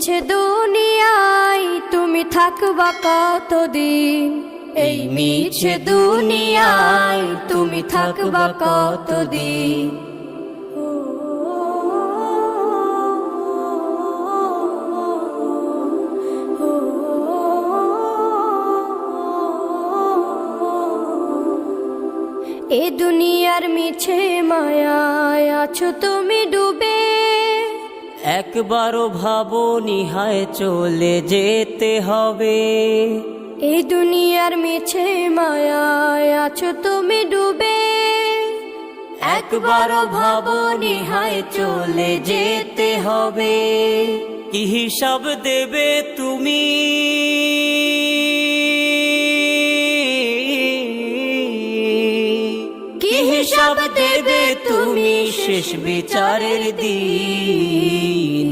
মিছে দুনিয়ায় তুমি থাকবা কতদিন, এই মিছে দুনিয়ায় তুমি থাকবা কতদিন। এ দুনিয়ার মিছে মায়ায় আছো তুমি ডুবে, একবারও ভাবো নিহায় চলে যেতে হবে। এই দুনিয়ার মিছে মায়ায় আছো তুমি ডুবে, একবারও ভাবো নিহায় চলে যেতে হবে। কি হিসাব দেবে তুমি, কি হিসাব দেবে তুমি শেষ বিচারের দিন।